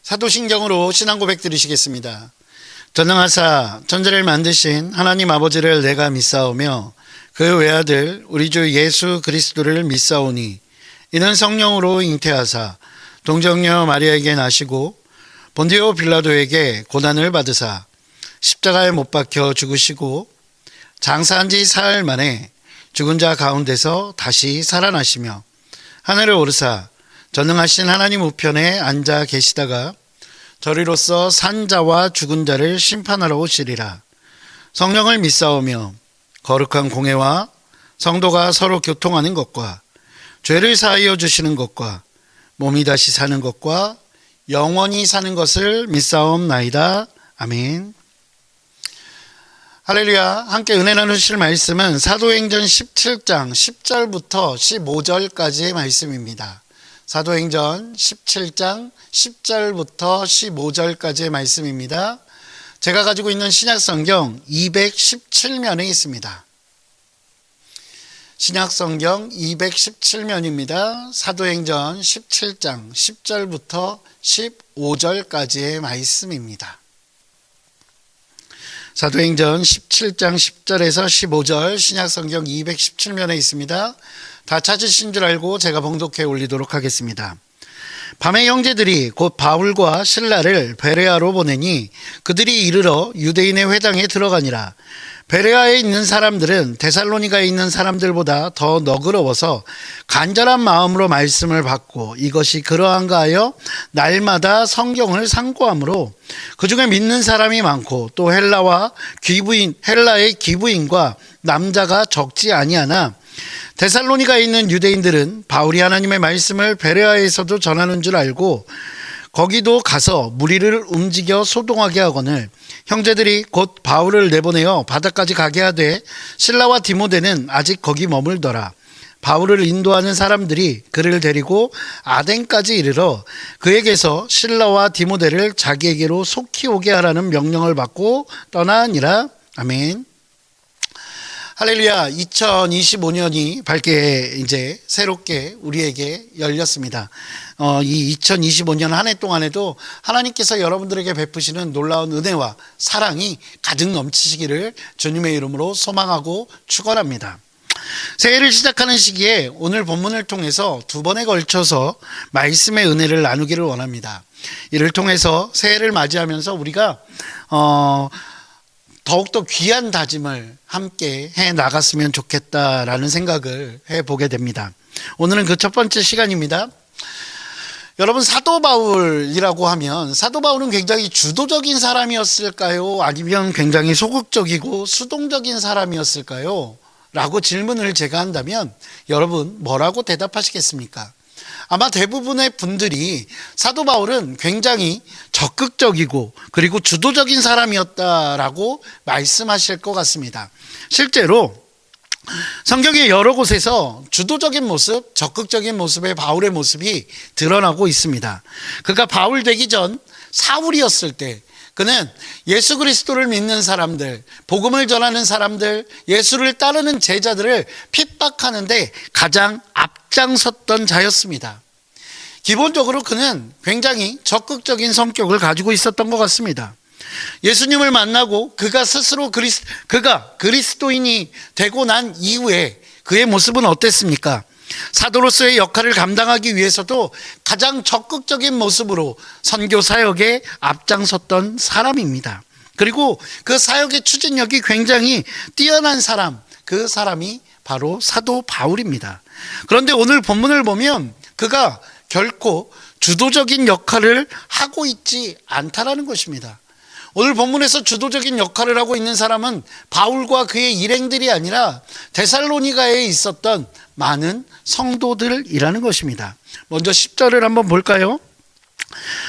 사도신경으로 신앙 고백 드리시겠습니다. 전능하사 천지를 만드신 하나님 아버지를 내가 믿사오며 그 외아들 우리 주 예수 그리스도를 믿사오니 이는 성령으로 잉태하사 동정녀 마리아에게 나시고 본디오 빌라도에게 고난을 받으사 십자가에 못 박혀 죽으시고 장사한 지 사흘 만에 죽은 자 가운데서 다시 살아나시며 하늘을 오르사 전능하신 하나님 우편에 앉아 계시다가 저리로서 산 자와 죽은 자를 심판하러 오시리라. 성령을 믿사오며 거룩한 공회와 성도가 서로 교통하는 것과 죄를 사하여 주시는 것과 몸이 다시 사는 것과 영원히 사는 것을 믿사옵나이다. 아멘. 할렐루야. 함께 은혜 나누실 말씀은 사도행전 17장 10절부터 15절까지의 말씀입니다. 사도행전 17장 10절부터 15절까지의 말씀입니다. 제가 가지고 있는 신약성경 217면에 있습니다. 신약성경 217면입니다. 사도행전 17장 10절부터 15절까지의 말씀입니다. 사도행전 17장 10절에서 15절 신약성경 217면에 있습니다. 다 찾으신 줄 알고 제가 봉독해 올리도록 하겠습니다. 밤에 형제들이 곧 바울과 실라를 베레아로 보내니 그들이 이르러 유대인의 회당에 들어가니라. 베레아에 있는 사람들은 데살로니가에 있는 사람들보다 더 너그러워서 간절한 마음으로 말씀을 받고 이것이 그러한가 하여 날마다 성경을 상고하므로 그중에 믿는 사람이 많고 또 헬라의 기부인과 남자가 적지 아니하나 데살로니가에 있는 유대인들은 바울이 하나님의 말씀을 베레아에서도 전하는 줄 알고 거기도 가서 무리를 움직여 소동하게 하거늘 형제들이 곧 바울을 내보내어 바다까지 가게 하되 실라와 디모데는 아직 거기 머물더라. 바울을 인도하는 사람들이 그를 데리고 아덴까지 이르러 그에게서 실라와 디모데를 자기에게로 속히 오게 하라는 명령을 받고 떠나니라. 아멘. 할렐루야. 2025년이 밝게 이제 새롭게 우리에게 열렸습니다. 이 2025년 한 해 동안에도 하나님께서 여러분들에게 베푸시는 놀라운 은혜와 사랑이 가득 넘치시기를 주님의 이름으로 소망하고 축원합니다. 새해를 시작하는 시기에 오늘 본문을 통해서 두 번에 걸쳐서 말씀의 은혜를 나누기를 원합니다. 이를 통해서 새해를 맞이하면서 우리가 더욱더 귀한 다짐을 함께 해 나갔으면 좋겠다라는 생각을 해보게 됩니다. 오늘은 그 첫 번째 시간입니다. 여러분, 사도 바울이라고 하면 사도 바울은 굉장히 주도적인 사람이었을까요? 아니면 굉장히 소극적이고 수동적인 사람이었을까요? 라고 질문을 제가 한다면 여러분 뭐라고 대답하시겠습니까? 아마 대부분의 분들이 사도 바울은 굉장히 적극적이고 그리고 주도적인 사람이었다라고 말씀하실 것 같습니다. 실제로 성경의 여러 곳에서 주도적인 모습, 적극적인 모습의 바울의 모습이 드러나고 있습니다. 그가 바울 되기 전 사울이었을 때 그는 예수 그리스도를 믿는 사람들, 복음을 전하는 사람들, 예수를 따르는 제자들을 핍박하는데 가장 앞장섰던 자였습니다. 기본적으로 그는 굉장히 적극적인 성격을 가지고 있었던 것 같습니다. 예수님을 만나고 그가 스스로 그가 그리스도인이 되고 난 이후에 그의 모습은 어땠습니까? 사도로서의 역할을 감당하기 위해서도 가장 적극적인 모습으로 선교 사역에 앞장섰던 사람입니다. 그리고 그 사역의 추진력이 굉장히 뛰어난 사람, 그 사람이 바로 사도 바울입니다. 그런데 오늘 본문을 보면 그가 결코 주도적인 역할을 하고 있지 않다라는 것입니다. 오늘 본문에서 주도적인 역할을 하고 있는 사람은 바울과 그의 일행들이 아니라 데살로니가에 있었던 많은 성도들이라는 것입니다. 먼저 10절을 한번 볼까요?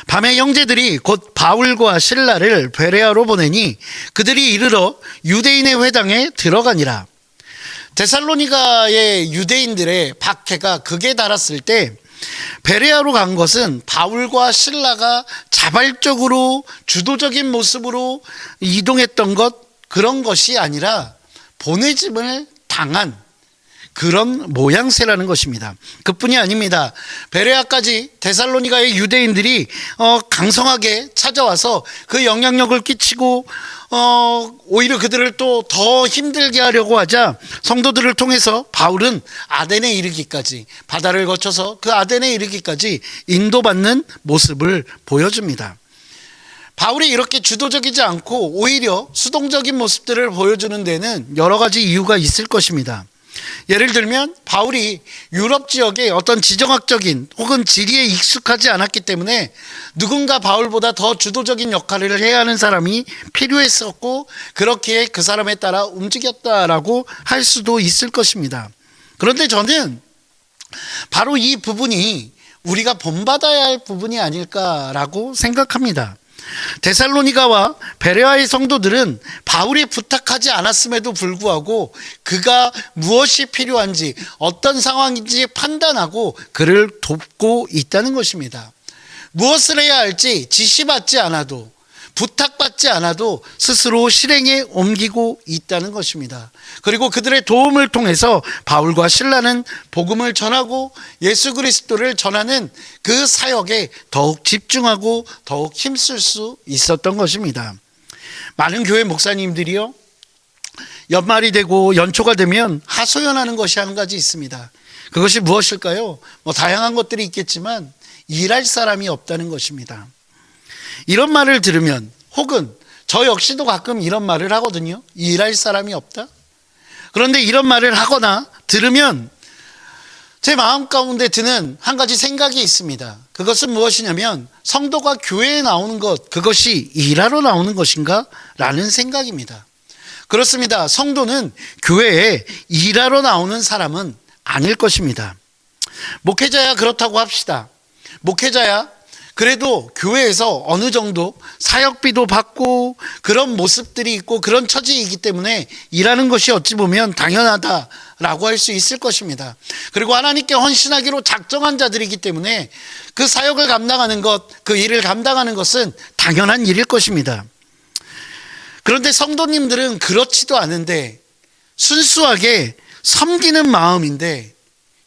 밤에 형제들이 곧 바울과 실라를 베레아로 보내니 그들이 이르러 유대인의 회당에 들어가니라. 데살로니가의 유대인들의 박해가 극에 달았을 때 베레아로 간 것은 바울과 실라가 자발적으로 주도적인 모습으로 이동했던 그런 것이 아니라 보내짐을 당한 그런 모양새라는 것입니다. 그뿐이 아닙니다. 베레아까지 데살로니가의 유대인들이 강성하게 찾아와서 그 영향력을 끼치고 오히려 그들을 또 더 힘들게 하려고 하자 성도들을 통해서 바울은 아덴에 이르기까지, 바다를 거쳐서 그 아덴에 이르기까지 인도받는 모습을 보여줍니다. 바울이 이렇게 주도적이지 않고 오히려 수동적인 모습들을 보여주는 데는 여러 가지 이유가 있을 것입니다. 예를 들면 바울이 유럽 지역의 어떤 지정학적인 혹은 지리에 익숙하지 않았기 때문에 누군가 바울보다 더 주도적인 역할을 해야 하는 사람이 필요했었고, 그렇게 그 사람에 따라 움직였다라고 할 수도 있을 것입니다. 그런데 저는 바로 이 부분이 우리가 본받아야 할 부분이 아닐까라고 생각합니다. 데살로니가와 베레아의 성도들은 바울이 부탁하지 않았음에도 불구하고 그가 무엇이 필요한지, 어떤 상황인지 판단하고 그를 돕고 있다는 것입니다. 무엇을 해야 할지 지시받지 않아도, 부탁받지 않아도 스스로 실행에 옮기고 있다는 것입니다. 그리고 그들의 도움을 통해서 바울과 실라는 복음을 전하고 예수 그리스도를 전하는 그 사역에 더욱 집중하고 더욱 힘쓸 수 있었던 것입니다. 많은 교회 목사님들이요, 연말이 되고 연초가 되면 하소연하는 것이 한 가지 있습니다. 그것이 무엇일까요? 다양한 것들이 있겠지만 일할 사람이 없다는 것입니다. 이런 말을 들으면, 혹은 저 역시도 가끔 이런 말을 하거든요. 일할 사람이 없다? 그런데 이런 말을 하거나 들으면 제 마음 가운데 드는 한 가지 생각이 있습니다. 그것은 무엇이냐면, 성도가 교회에 나오는 것, 그것이 일하러 나오는 것인가? 라는 생각입니다. 그렇습니다. 성도는 교회에 일하러 나오는 사람은 아닐 것입니다. 목회자야 그렇다고 합시다. 목회자야 그래도 교회에서 어느 정도 사역비도 받고 그런 모습들이 있고 그런 처지이기 때문에 일하는 것이 어찌 보면 당연하다라고 할 수 있을 것입니다. 그리고 하나님께 헌신하기로 작정한 자들이기 때문에 그 사역을 감당하는 것, 그 일을 감당하는 것은 당연한 일일 것입니다. 그런데 성도님들은 그렇지도 않은데 순수하게 섬기는 마음인데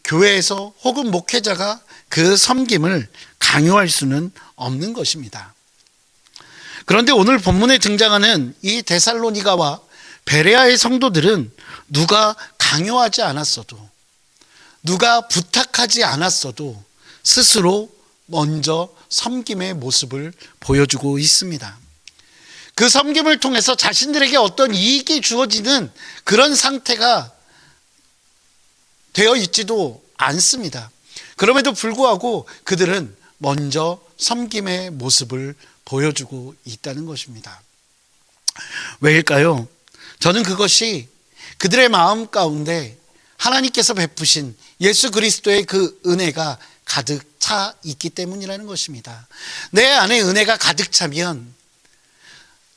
교회에서 혹은 목회자가 그 섬김을 강요할 수는 없는 것입니다. 그런데 오늘 본문에 등장하는 이 데살로니가와 베레아의 성도들은 누가 강요하지 않았어도, 누가 부탁하지 않았어도 스스로 먼저 섬김의 모습을 보여주고 있습니다. 그 섬김을 통해서 자신들에게 어떤 이익이 주어지는 그런 상태가 되어 있지도 않습니다. 그럼에도 불구하고 그들은 먼저 섬김의 모습을 보여주고 있다는 것입니다. 왜일까요? 저는 그것이 그들의 마음 가운데 하나님께서 베푸신 예수 그리스도의 그 은혜가 가득 차 있기 때문이라는 것입니다. 내 안에 은혜가 가득 차면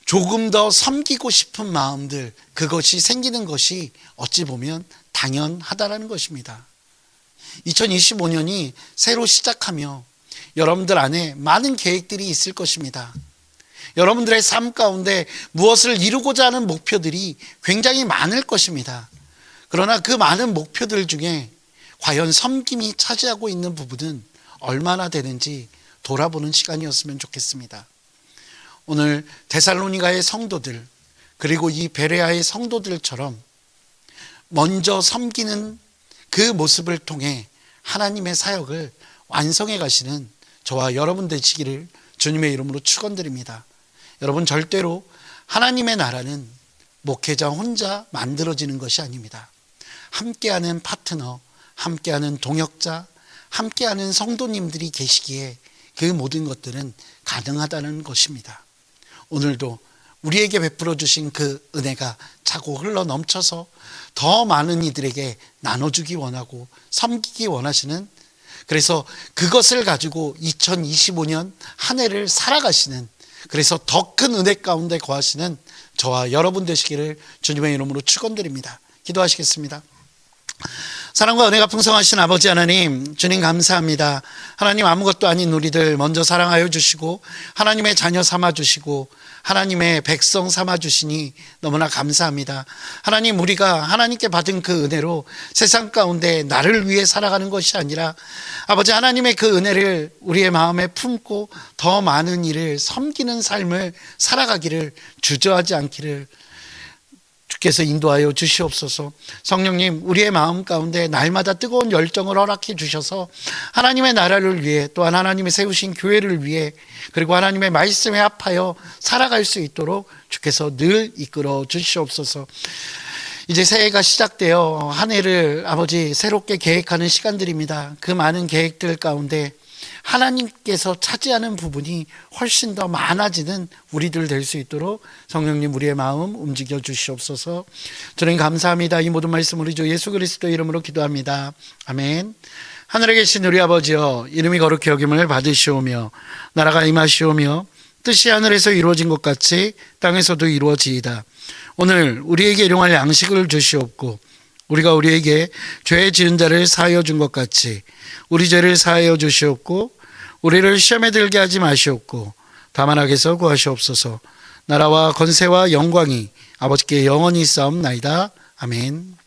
조금 더 섬기고 싶은 마음들, 그것이 생기는 것이 어찌 보면 당연하다라는 것입니다. 2025년이 새로 시작하며 여러분들 안에 많은 계획들이 있을 것입니다. 여러분들의 삶 가운데 무엇을 이루고자 하는 목표들이 굉장히 많을 것입니다. 그러나 그 많은 목표들 중에 과연 섬김이 차지하고 있는 부분은 얼마나 되는지 돌아보는 시간이었으면 좋겠습니다. 오늘 데살로니가의 성도들, 그리고 이 베레아의 성도들처럼 먼저 섬기는 그 모습을 통해 하나님의 사역을 완성해 가시는 저와 여러분 되시기를 주님의 이름으로 축원드립니다. 여러분, 절대로 하나님의 나라는 목회자 혼자 만들어지는 것이 아닙니다. 함께하는 파트너, 함께하는 동역자, 함께하는 성도님들이 계시기에 그 모든 것들은 가능하다는 것입니다. 오늘도 우리에게 베풀어 주신 그 은혜가 차고 흘러 넘쳐서 더 많은 이들에게 나눠주기 원하고 섬기기 원하시는, 그래서 그것을 가지고 2025년 한 해를 살아가시는, 그래서 더 큰 은혜 가운데 거하시는 저와 여러분 되시기를 주님의 이름으로 축원드립니다. 기도하시겠습니다. 사랑과 은혜가 풍성하신 아버지 하나님, 주님 감사합니다. 하나님, 아무것도 아닌 우리들 먼저 사랑하여 주시고 하나님의 자녀 삼아 주시고 하나님의 백성 삼아주시니 너무나 감사합니다. 하나님, 우리가 하나님께 받은 그 은혜로 세상 가운데 나를 위해 살아가는 것이 아니라 아버지 하나님의 그 은혜를 우리의 마음에 품고 더 많은 일을 섬기는 삶을 살아가기를, 주저하지 않기를 주께서 인도하여 주시옵소서. 성령님, 우리의 마음 가운데 날마다 뜨거운 열정을 허락해 주셔서 하나님의 나라를 위해, 또한 하나님이 세우신 교회를 위해, 그리고 하나님의 말씀에 합하여 살아갈 수 있도록 주께서 늘 이끌어 주시옵소서. 이제 새해가 시작되어 한 해를 아버지 새롭게 계획하는 시간들입니다. 그 많은 계획들 가운데 하나님께서 차지하는 부분이 훨씬 더 많아지는 우리들 될 수 있도록 성령님 우리의 마음 움직여 주시옵소서. 주님 감사합니다. 이 모든 말씀 우리 주 예수 그리스도 이름으로 기도합니다. 아멘. 하늘에 계신 우리 아버지여, 이름이 거룩히 여김을 받으시오며 나라가 임하시오며 뜻이 하늘에서 이루어진 것 같이 땅에서도 이루어지이다. 오늘 우리에게 일용할 양식을 주시옵고 우리가 우리에게 죄 지은 자를 사하여 준 것 같이 우리 죄를 사하여 주시옵고 우리를 시험에 들게 하지 마시옵고 다만 악에서 구하시옵소서. 나라와 권세와 영광이 아버지께 영원히 있사옵나이다. 아멘.